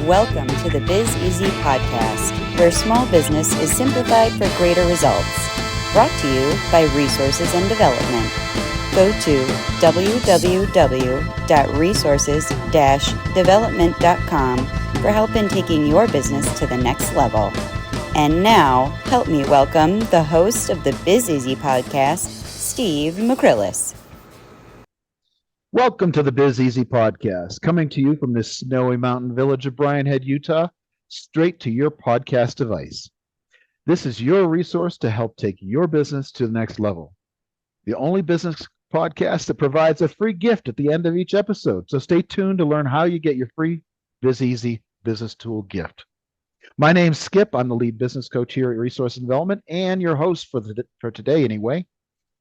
Welcome to the Biz Easy podcast, where small business is simplified for greater results. Brought to you by Resources and Development. Go to www.resources-development.com for help in taking your business to the next level. And now, help me welcome the host of the Biz Easy podcast, Steve McCrillis. Welcome to the Biz Easy podcast, coming to you from this snowy mountain village of Bryan Head, Utah, straight to your podcast device. This is your resource to help take your business to the next level. The only business podcast that provides a free gift at the end of each episode. So stay tuned to learn how you get your free Biz Easy business tool gift. My name's Skip. I'm the lead business coach here at Resource and Development and your host for today anyway,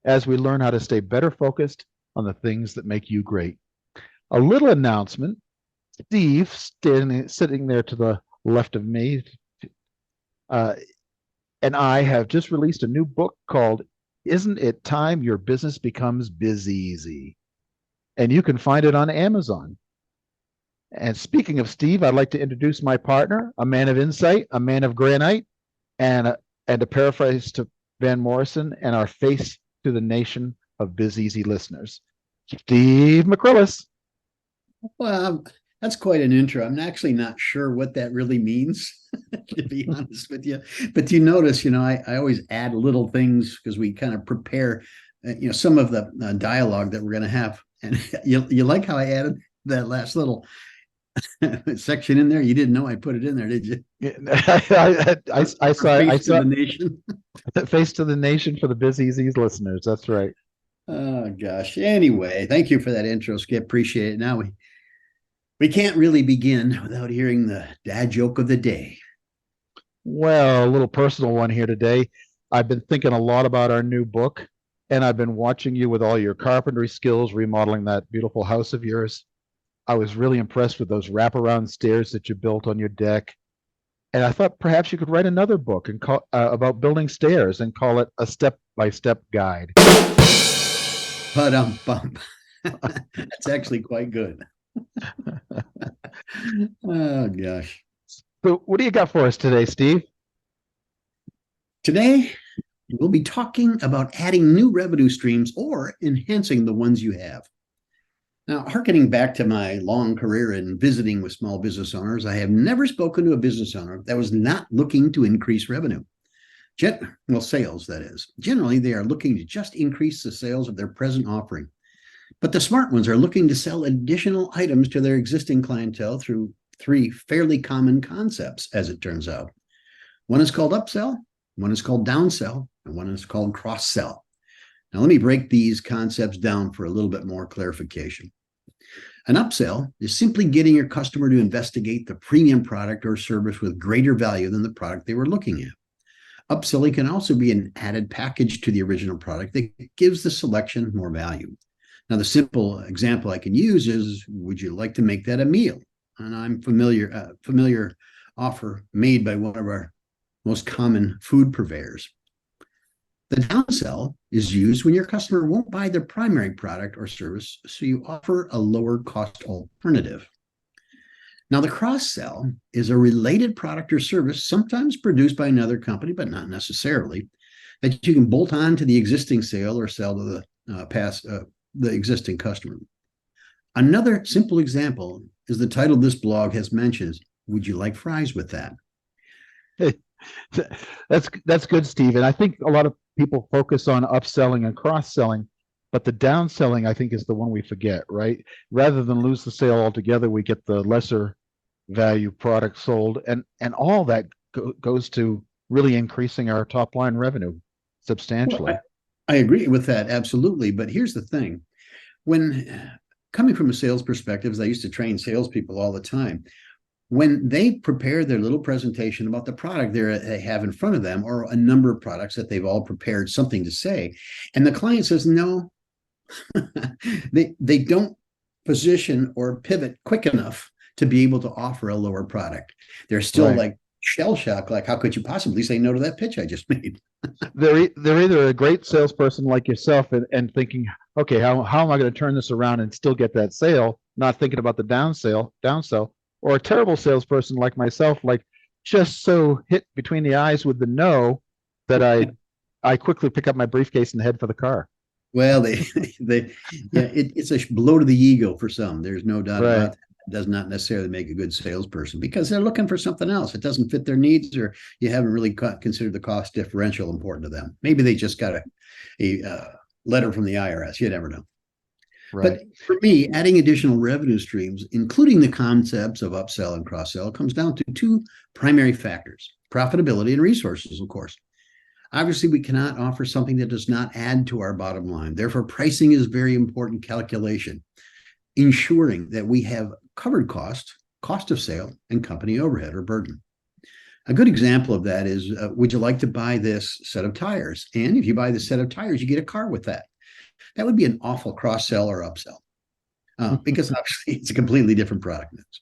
as we learn how to stay better focused on the things that make you great. A little announcement. Steve, sitting there to the left of me, and I have just released a new book called Isn't It Time Your Business Becomes Biz Easy? And you can find it on Amazon. And speaking of Steve, I'd like to introduce my partner, a man of insight, a man of granite, and a paraphrase to Van Morrison, and our face to the nation of Biz Easy listeners, Steve McCrillis. Well, that's quite an intro. I'm actually not sure what that really means, to be honest with you. But you notice, I always add little things because we kind of prepare, some of the dialogue that we're going to have. And you like how I added that last little section in there? You didn't know I put it in there, did you? I saw the nation. Face to the nation for the Biz Easy's listeners. That's right. Oh gosh. Anyway, thank you for that intro, Skip. Appreciate it. Now we can't really begin without hearing the dad joke of the day. Well, a little personal one here today. I've been thinking a lot about our new book, and I've been watching you with all your carpentry skills, remodeling that beautiful house of yours. I was really impressed with those wraparound stairs that you built on your deck. And I thought perhaps you could write another book and call about building stairs and call it a step-by-step guide. Bump. That's actually quite good. Oh gosh. So what do you got for us today, Steve? Today, we'll be talking about adding new revenue streams or enhancing the ones you have. Now, harkening back to my long career in visiting with small business owners, I have never spoken to a business owner that was not looking to increase revenue. Sales, that is. Generally, they are looking to just increase the sales of their present offering. But the smart ones are looking to sell additional items to their existing clientele through three fairly common concepts, as it turns out. One is called upsell, one is called downsell, and one is called cross-sell. Now, let me break these concepts down for a little bit more clarification. An upsell is simply getting your customer to investigate the premium product or service with greater value than the product they were looking at. Upselling can also be an added package to the original product that gives the selection more value. Now, the simple example I can use is, would you like to make that a meal? And I'm familiar offer made by one of our most common food purveyors. The downsell is used when your customer won't buy their primary product or service, so you offer a lower cost alternative. Now, the cross-sell is a related product or service, sometimes produced by another company, but not necessarily, that you can bolt on to the existing sale or sell to the existing customer. Another simple example is the title this blog has mentioned. Would you like fries with that? Hey, that's good, Steve. And I think a lot of people focus on upselling and cross-selling, but the downselling, I think, is the one we forget, right? Rather than lose the sale altogether, we get the lesser value product sold, and all that goes to really increasing our top line revenue substantially. Well, I agree with that, absolutely. But here's the thing. When coming from a sales perspective, as I used to train salespeople all the time, when they prepare their little presentation about the product they have in front of them, or a number of products that they've all prepared something to say, and the client says no, they don't position or pivot quick enough to be able to offer a lower product. They're still like shell shocked, like, how could you possibly say no to that pitch I just made? They're either a great salesperson like yourself and thinking, okay, how am I going to turn this around and still get that sale, not thinking about the downsell, or a terrible salesperson like myself, like just so hit between the eyes with the no that I quickly pick up my briefcase and head for the car. Well, it's a blow to the ego for some. There's no doubt Right. about that. It does not necessarily make a good salesperson because they're looking for something else. It doesn't fit their needs, or you haven't really considered the cost differential important to them. Maybe they just got a letter from the IRS. You never know. Right. But for me, adding additional revenue streams, including the concepts of upsell and cross-sell, comes down to two primary factors: profitability and resources, of course. Obviously, we cannot offer something that does not add to our bottom line. Therefore, pricing is a very important calculation, ensuring that we have covered cost of sale, and company overhead or burden. A good example of that is, would you like to buy this set of tires? And if you buy this set of tires, you get a car with that. That would be an awful cross-sell or upsell, because obviously it's a completely different product mix.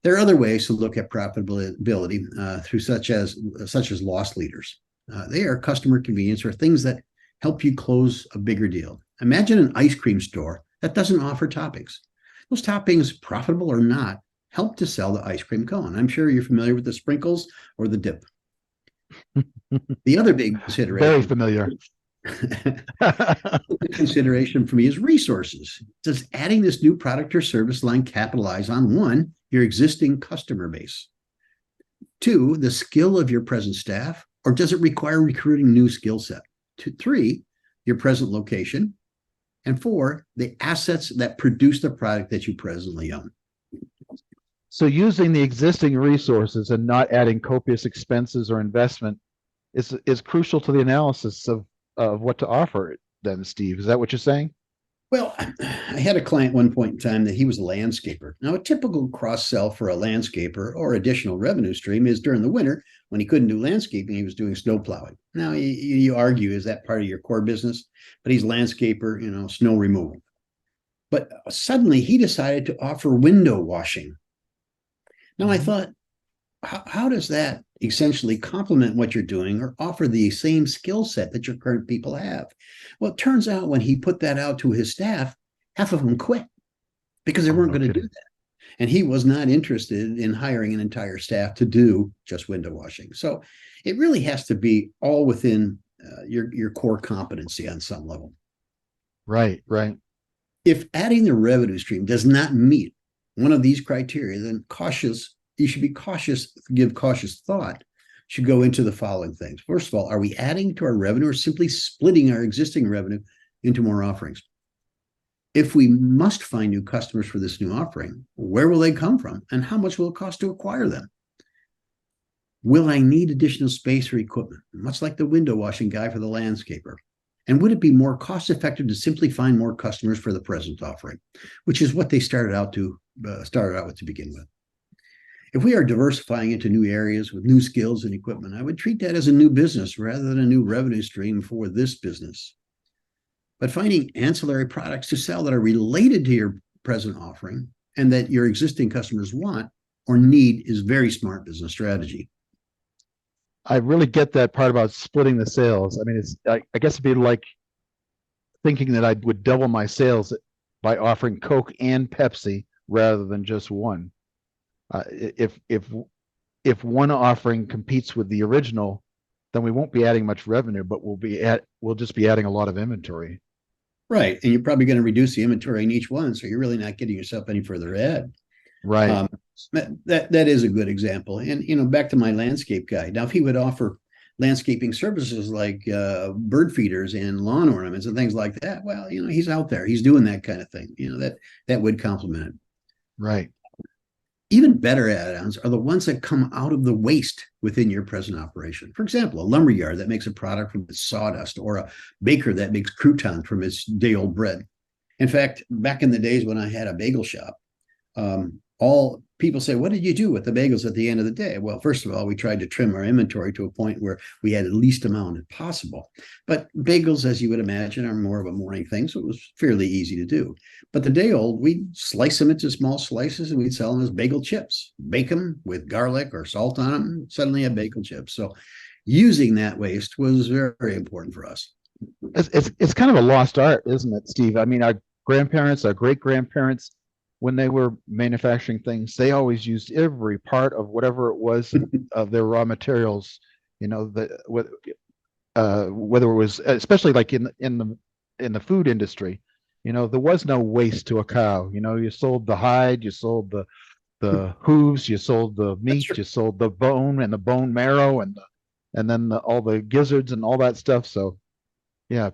There are other ways to look at profitability through such as loss leaders. They are customer convenience, or things that help you close a bigger deal. Imagine an ice cream store that doesn't offer toppings. Those toppings, profitable or not, help to sell the ice cream cone. I'm sure you're familiar with the sprinkles or the dip. The other big consideration, Very familiar. consideration for me is resources. Does adding this new product or service line capitalize on, one, your existing customer base; two, the skill of your present staff, or does it require recruiting new skill set; three, your present location; and four, the assets that produce the product that you presently own? So using the existing resources and not adding copious expenses or investment is crucial to the analysis of what to offer then, Steve. Is that what you're saying? Well, I had a client one point in time that he was a landscaper. Now, a typical cross-sell for a landscaper or additional revenue stream is during the winter when he couldn't do landscaping, he was doing snow plowing. Now, you argue, is that part of your core business? But he's landscaper, snow removal. But suddenly he decided to offer window washing. Now, I thought, how does that essentially complement what you're doing or offer the same skill set that your current people have? Well, it turns out when he put that out to his staff, half of them quit because they weren't going to do that. And he was not interested in hiring an entire staff to do just window washing. So it really has to be all within your core competency on some level. Right, right. If adding the revenue stream does not meet one of these criteria, then you should be cautious, give cautious thought, should go into the following things. First of all, are we adding to our revenue or simply splitting our existing revenue into more offerings? If we must find new customers for this new offering, where will they come from and how much will it cost to acquire them? Will I need additional space or equipment, much like the window washing guy for the landscaper? And would it be more cost effective to simply find more customers for the present offering, which is what they started out with to begin with? If we are diversifying into new areas with new skills and equipment, I would treat that as a new business rather than a new revenue stream for this business. But finding ancillary products to sell that are related to your present offering and that your existing customers want or need is very smart business strategy. I really get that part about splitting the sales. I mean, I guess it'd be like thinking that I would double my sales by offering Coke and Pepsi rather than just one. If one offering competes with the original, then we won't be adding much revenue, but we'll just be adding a lot of inventory. Right, and you're probably going to reduce the inventory in each one, so you're really not getting yourself any further ahead. Right. That is a good example. And back to my landscape guy. Now, if he would offer landscaping services like bird feeders and lawn ornaments and things like that, well, he's out there. He's doing that kind of thing. That would complement it. Right. Even better add-ons are the ones that come out of the waste within your present operation. For example, a lumber yard that makes a product from its sawdust, or a baker that makes croutons from its day-old bread. In fact, back in the days when I had a bagel shop, all people say, what did you do with the bagels at the end of the day? Well, first of all, we tried to trim our inventory to a point where we had the least amount as possible. But bagels, as you would imagine, are more of a morning thing, so it was fairly easy to do. But the day old, we'd slice them into small slices and we'd sell them as bagel chips, bake them with garlic or salt on them, suddenly have bagel chips. So using that waste was very, very important for us. It's kind of a lost art, isn't it, Steve? I mean, our grandparents, our great-grandparents, when they were manufacturing things, they always used every part of whatever it was of their raw materials. Whether it was, especially like in the food industry, there was no waste to a cow. You sold the hide, you sold the hooves, you sold the That's meat, true. you sold the bone and the bone marrow and then all the gizzards and all that stuff. So yeah,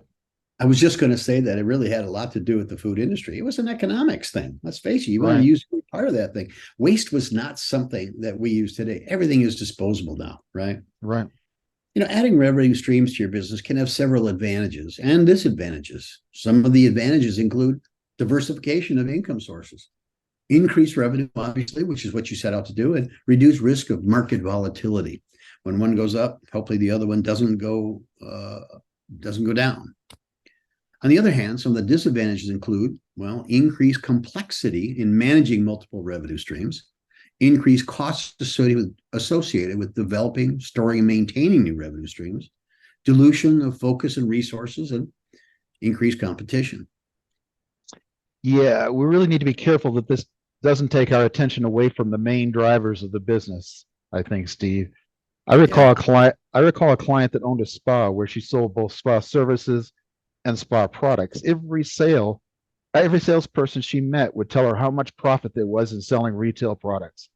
I was just going to say that it really had a lot to do with the food industry. It was an economics thing. Let's face it, you want to right, use part of that thing. Waste was not something that we use today. Everything is disposable now, right? right. Adding revenue streams to your business can have several advantages and disadvantages. Some of the advantages include diversification of income sources, increase revenue, obviously, which is what you set out to do, and reduce risk of market volatility. When one goes up, hopefully the other one doesn't go down. On the other hand, some of the disadvantages include, well, increased complexity in managing multiple revenue streams, increased costs associated with developing, storing, and maintaining new revenue streams, dilution of focus and resources, and increased competition. Yeah, we really need to be careful that this doesn't take our attention away from the main drivers of the business, I think, Steve. I recall Yeah. a client I recall a client that owned a spa where she sold both spa services and spa products. Every salesperson she met would tell her how much profit there was in selling retail products.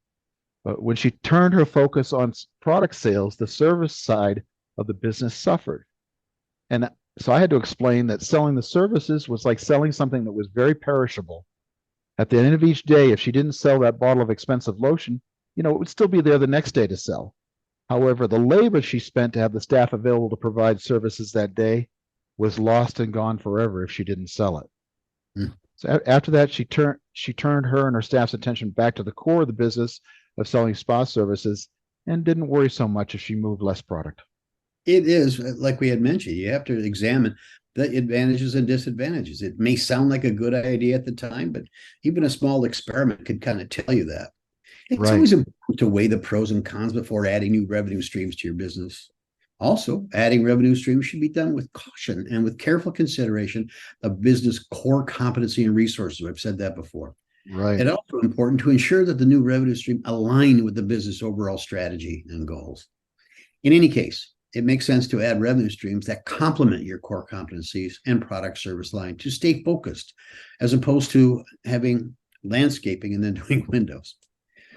But when she turned her focus on product sales, the service side of the business suffered. And so I had to explain that selling the services was like selling something that was very perishable. At the end of each day, if she didn't sell that bottle of expensive lotion, it would still be there the next day to sell. However, the labor she spent to have the staff available to provide services that day was lost and gone forever if she didn't sell it. Mm. So after that, she turned her and her staff's attention back to the core of the business of selling spa services and didn't worry so much if she moved less product. It is, like we had mentioned, you have to examine the advantages and disadvantages. It may sound like a good idea at the time, but even a small experiment could kind of tell you that. It's Right. always important to weigh the pros and cons before adding new revenue streams to your business. Also, adding revenue streams should be done with caution and with careful consideration of business core competency and resources. I've said that before. Right. It's also important to ensure that the new revenue stream align with the business overall strategy and goals. In any case, it makes sense to add revenue streams that complement your core competencies and product service line to stay focused, as opposed to having landscaping and then doing windows.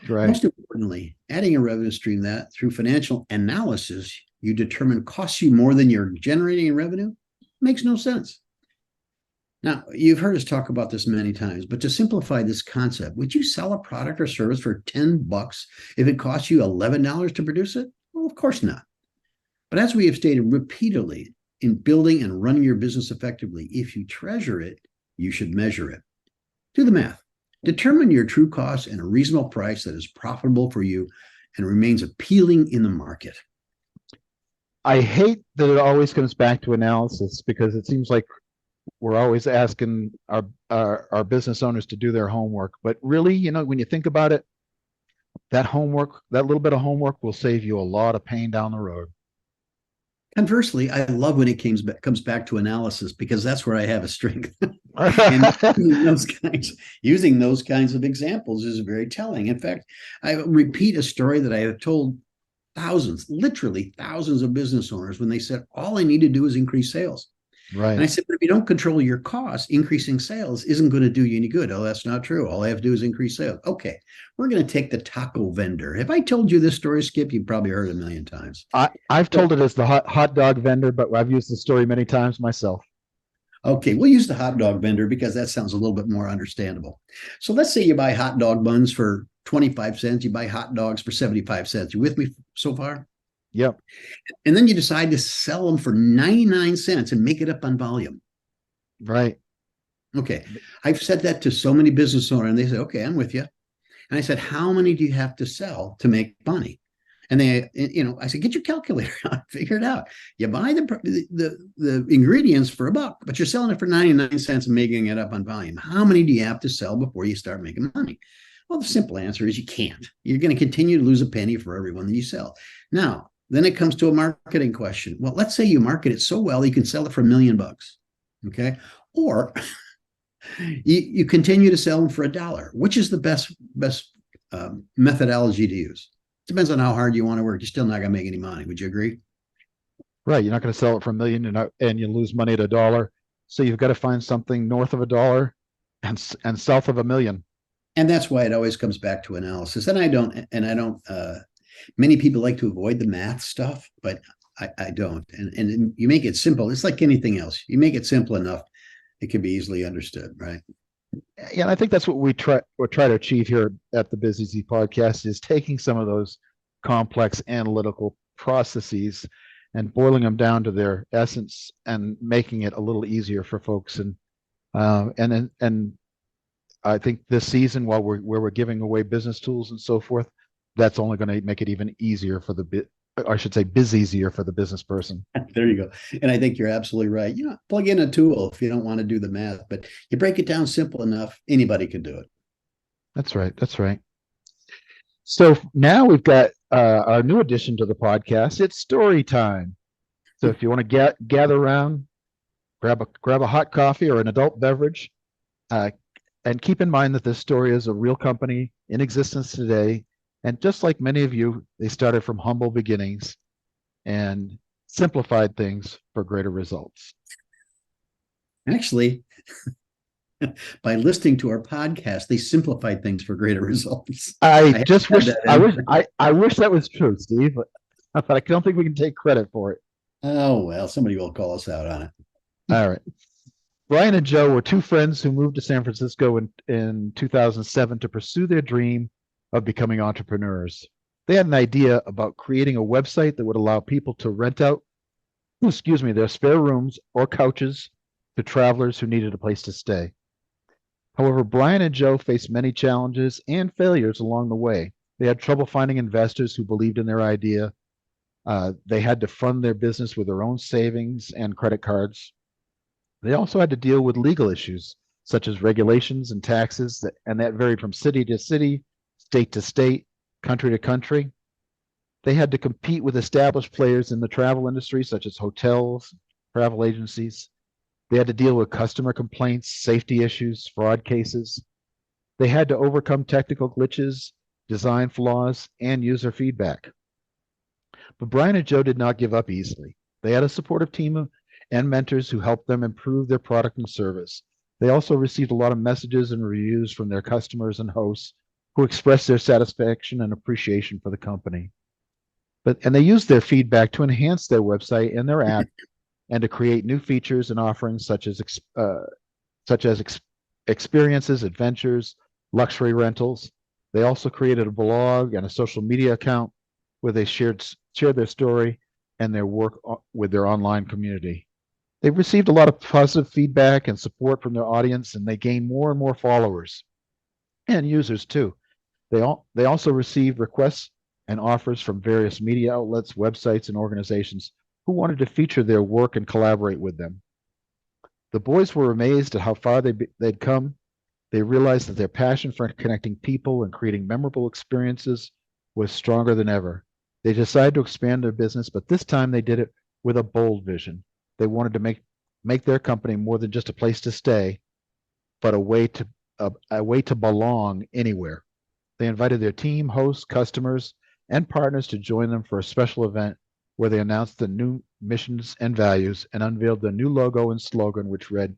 Right. Most importantly, adding a revenue stream that through financial analysis you determine costs you more than you're generating in revenue makes no sense. Now, you've heard us talk about this many times, but to simplify this concept, would you sell a product or service for $10 if it costs you $11 to produce it? Well, of course not. But as we have stated repeatedly, in building and running your business effectively, if you treasure it, you should measure it. Do the math. Determine your true costs and a reasonable price that is profitable for you and remains appealing in the market. I hate that it always comes back to analysis because it seems like we're always asking our business owners to do their homework. But really, when you think about it, that little bit of homework will save you a lot of pain down the road. Conversely, I love when it comes back to analysis because that's where I have a strength. And using those kinds of examples is very telling. In fact, I repeat a story that I have told literally thousands of business owners when they said, all I need to do is increase sales. Right. And I said, but if you don't control your costs, increasing sales isn't going to do you any good. Oh, that's not true. All I have to do is increase sales. Okay, we're going to take the taco vendor. Have I told you this story, Skip? You've probably heard it a million times. I've told it as the hot dog vendor, but I've used the story many times myself. Okay, we'll use the hot dog vendor because that sounds a little bit more understandable. So let's say you buy hot dog buns for 25 cents. You buy hot dogs for 75 cents. You with me so far? Yep. And then you decide to sell them for 99 cents and make it up on volume. Right. Okay. I've said that to so many business owners and they say, okay, I'm with you. And I said, how many do you have to sell to make money? And I said, get your calculator out, figure it out. You buy the ingredients for $1, but you're selling it for 99 cents and making it up on volume. How many do you have to sell before you start making money? Well, the simple answer is you can't. You're going to continue to lose a penny for every one that you sell. Now, then it comes to a marketing question. Well, let's say you market it so well you can sell it for $1 million. Okay. Or You continue to sell them for $1. Which is the best methodology to use? Depends on how hard you want to work. You're still not going to make any money. Would you agree? Right. You're not going to sell it for $1 million and you lose money at $1. So you've got to find something north of $1 and south of $1 million. And that's why it always comes back to analysis. And I don't, many people like to avoid the math stuff, but I don't. And you make it simple. It's like anything else. You make it simple enough, it can be easily understood, right? Yeah, and I think that's what we try to achieve here at the Busy Z podcast is taking some of those complex analytical processes and boiling them down to their essence and making it a little easier for folks. And I think this season, where we're giving away business tools and so forth, that's only going to make it even easier for easier for the business person. There you go. And I think you're absolutely right. Plug in a tool if you don't want to do the math, but you break it down simple enough, anybody can do it. That's right. That's right. So now we've got our new addition to the podcast. It's story time. So if you want to gather around, grab a hot coffee or an adult beverage, and keep in mind that this story is a real company in existence today. And just like many of you, they started from humble beginnings and simplified things for greater results. Actually, by listening to our podcast, they simplified things for greater results. I wish that was true, Steve, but I don't think we can take credit for it. Oh, well, somebody will call us out on it. All right. Brian and Joe were two friends who moved to San Francisco in 2007 to pursue their dream of becoming entrepreneurs. They had an idea about creating a website that would allow people to rent out, their spare rooms or couches to travelers who needed a place to stay. However, Brian and Joe faced many challenges and failures along the way. They had trouble finding investors who believed in their idea. They had to fund their business with their own savings and credit cards. They also had to deal with legal issues, such as regulations and taxes, that varied from city to city, state to state, country to country. They had to compete with established players in the travel industry, such as hotels, travel agencies. They had to deal with customer complaints, safety issues, fraud cases. They had to overcome technical glitches, design flaws, and user feedback. But Brian and Joe did not give up easily. They had a supportive team and mentors who helped them improve their product and service. They also received a lot of messages and reviews from their customers and hosts who expressed their satisfaction and appreciation for the company. And they used their feedback to enhance their website and their app and to create new features and offerings such as experiences, adventures, luxury rentals. They also created a blog and a social media account where they shared their story and their work with their online community. They received a lot of positive feedback and support from their audience, and they gained more and more followers and users too. They also received requests and offers from various media outlets, websites, and organizations who wanted to feature their work and collaborate with them. The boys were amazed at how far they'd come. They realized that their passion for connecting people and creating memorable experiences was stronger than ever. They decided to expand their business, but this time they did it with a bold vision. They wanted to make their company more than just a place to stay, but a way to belong anywhere. They invited their team, hosts, customers, and partners to join them for a special event where they announced the new missions and values and unveiled the new logo and slogan, which read,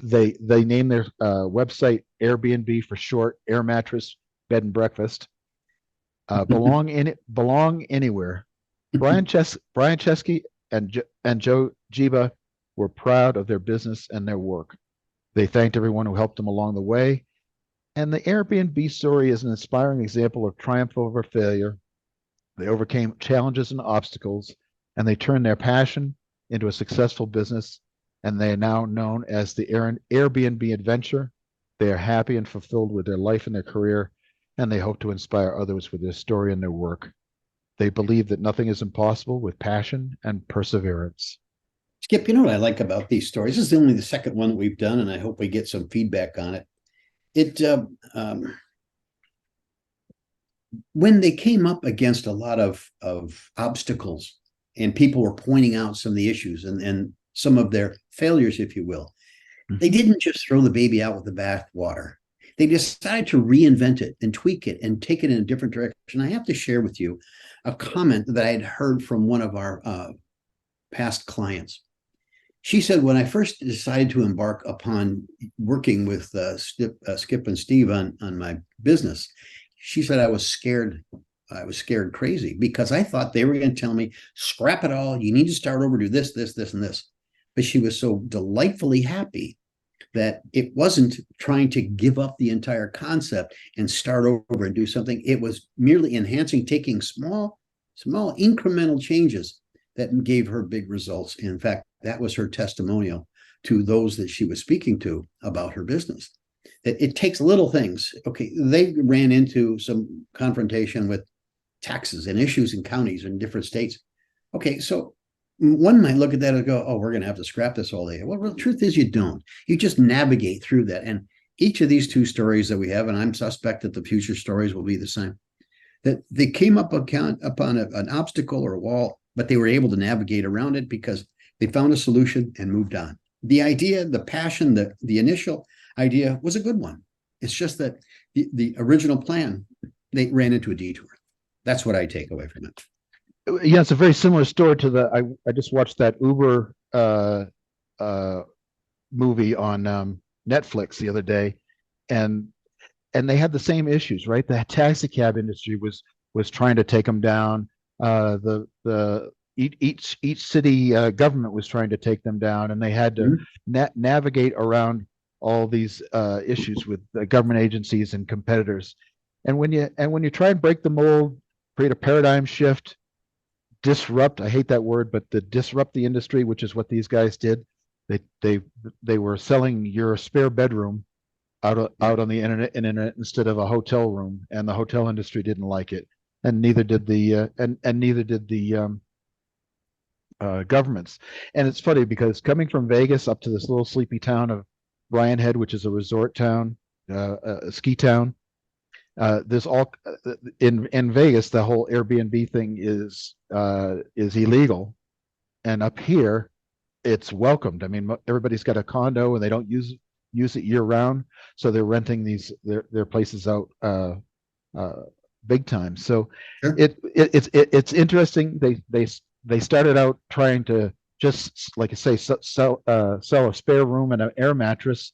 they named their website Airbnb for short, air mattress, bed and breakfast. Belong anywhere. Brian Chesky and Joe Jiba were proud of their business and their work. They thanked everyone who helped them along the way. And the Airbnb story is an inspiring example of triumph over failure. They overcame challenges and obstacles, and they turned their passion into a successful business, and they are now known as the Airbnb Adventure. They are happy and fulfilled with their life and their career, and they hope to inspire others with their story and their work. They believe that nothing is impossible with passion and perseverance. Skip, you know what I like about these stories? This is only the second one that we've done, and I hope we get some feedback on it. When they came up against a lot of obstacles and people were pointing out some of the issues, and some of their failures, if you will. They didn't just throw the baby out with the bathwater. They decided to reinvent it and tweak it and take it in a different direction. I have to share with you a comment that I had heard from one of our past clients. She said, when I first decided to embark upon working with Skip and Steve on my business, she said, I was scared crazy because I thought they were going to tell me, scrap it all. You need to start over, do this, this, this, and this. But she was so delightfully happy that it wasn't trying to give up the entire concept and start over and do something. It was merely enhancing, taking small incremental changes that gave her big results. In fact, that was her testimonial to those that she was speaking to about her business. It takes little things. Okay, they ran into some confrontation with taxes and issues in counties and different states. Okay, so one might look at that and go, oh, we're going to have to scrap this all day. Well, the truth is you don't. You just navigate through that. And each of these two stories that we have, and I'm suspect that the future stories will be the same, that they came up upon an obstacle or a wall, but they were able to navigate around it because they found a solution and moved on. The idea, the passion, the initial idea was a good one. It's just that the original plan, they ran into a detour. That's what I take away from it. Yeah, it's a very similar story to I just watched that Uber movie on Netflix the other day, and they had the same issues, right? The taxi cab industry was trying to take them down. Each city government was trying to take them down, and they had to navigate around all these issues with the government agencies and competitors. And when you try and break the mold, create a paradigm shift, disrupt, I hate that word, but disrupt the industry, which is what these guys did. They were selling your spare bedroom out on the internet instead of a hotel room, and the hotel industry didn't like it, and neither did the governments. And it's funny because coming from Vegas up to this little sleepy town of Bryan Head, which is a resort town, a ski town, there's all in Vegas. The whole Airbnb thing is illegal, and up here, it's welcomed. I mean, everybody's got a condo, and they don't use it year round, so they're renting their places out big time. So Sure. It's interesting. They started out trying to just, like I say, sell a spare room and an air mattress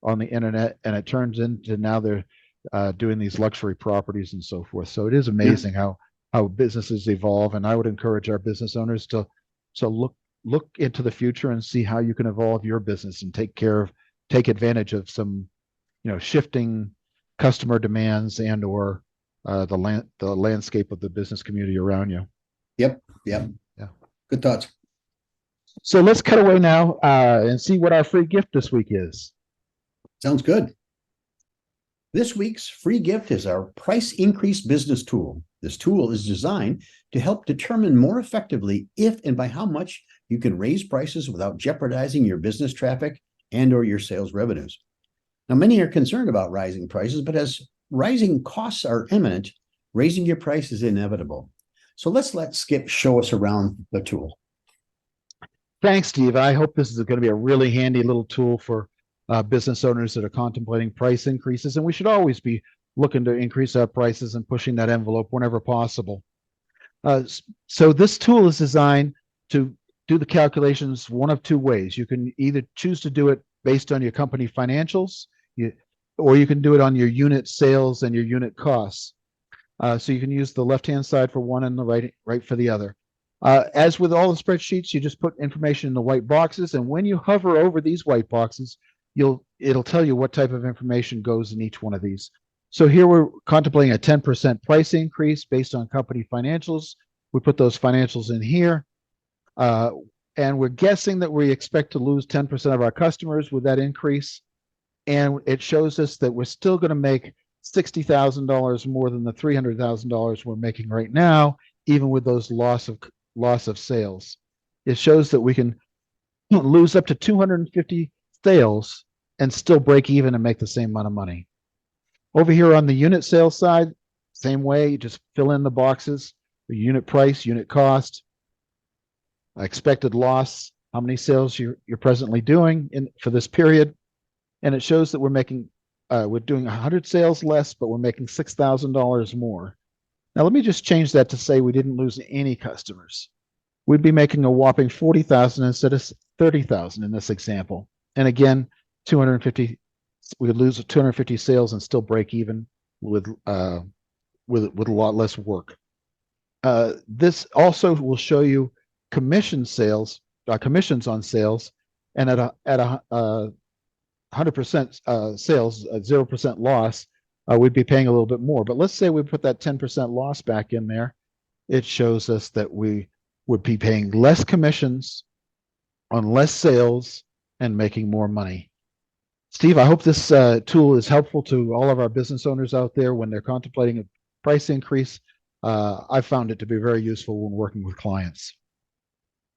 on the internet, and it turns into now they're doing these luxury properties and so forth. So it is amazing how businesses evolve, and I would encourage our business owners to look into the future and see how you can evolve your business and take advantage of some shifting customer demands and or the landscape of the business community around you. Yep. Yeah. Good thoughts. So let's cut away now and see what our free gift this week is. Sounds good. This week's free gift is our price increase business tool. This tool is designed to help determine more effectively if and by how much you can raise prices without jeopardizing your business traffic and or your sales revenues. Now, many are concerned about rising prices, but as rising costs are imminent, raising your price is inevitable. So let's let Skip show us around the tool. Thanks, Steve. I hope this is going to be a really handy little tool for business owners that are contemplating price increases, and we should always be looking to increase our prices and pushing that envelope whenever possible. So this tool is designed to do the calculations one of two ways. You can either choose to do it based on your company financials, or you can do it on your unit sales and your unit costs. So you can use the left-hand side for one and the right for the other. As with all the spreadsheets, you just put information in the white boxes, and when you hover over these white boxes, it'll tell you what type of information goes in each one of these. So here we're contemplating a 10% price increase based on company financials. We put those financials in here, and we're guessing that we expect to lose 10% of our customers with that increase, and it shows us that we're still going to make $60,000 more than the $300,000 we're making right now, even with those loss of sales. It shows that we can lose up to 250 sales and still break even and make the same amount of money. Over here on the unit sales side, same way, you just fill in the boxes, the unit price, unit cost, expected loss, how many sales you're presently doing for this period, and it shows that we're doing 100 sales less, but we're making $6,000 more. Now let me just change that to say we didn't lose any customers. We'd be making a whopping 40,000 instead of 30,000 in this example. And again, 250, we would lose 250 sales and still break even with a lot less work. This also will show you commissions on sales, and at a 100% sales, 0% loss, we'd be paying a little bit more. But let's say we put that 10% loss back in there. It shows us that we would be paying less commissions on less sales and making more money. Steve, I hope this tool is helpful to all of our business owners out there when they're contemplating a price increase. I found it to be very useful when working with clients.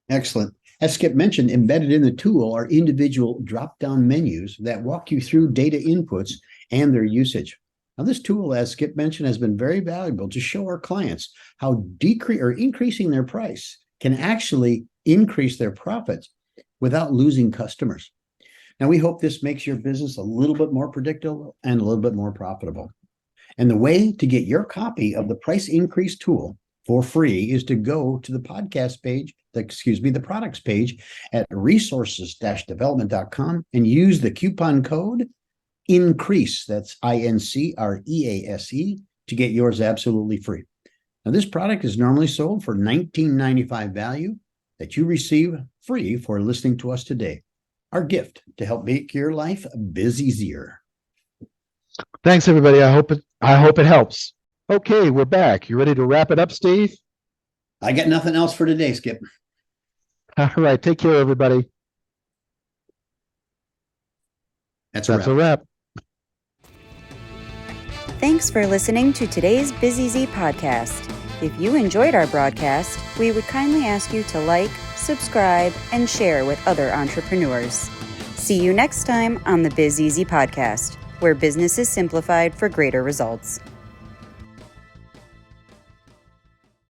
Excellent. As Skip mentioned, embedded in the tool are individual drop-down menus that walk you through data inputs and their usage. Now, this tool, as Skip mentioned, has been very valuable to show our clients how increasing their price can actually increase their profits without losing customers. Now, we hope this makes your business a little bit more predictable and a little bit more profitable. And the way to get your copy of the price increase tool for free is to go to the podcast page, the products page at resources-development.com and use the coupon code INCREASE, that's INCREASE, to get yours absolutely free. Now, this product is normally sold for $19.95 value that you receive free for listening to us today. Our gift to help make your life biz easier. Thanks, everybody. I hope it helps. Okay, we're back. You ready to wrap it up, Steve? I got nothing else for today, Skip. All right. Take care, everybody. That's a wrap. Thanks for listening to today's Biz Easy podcast. If you enjoyed our broadcast, we would kindly ask you to like, subscribe, and share with other entrepreneurs. See you next time on the Biz Easy podcast, where business is simplified for greater results.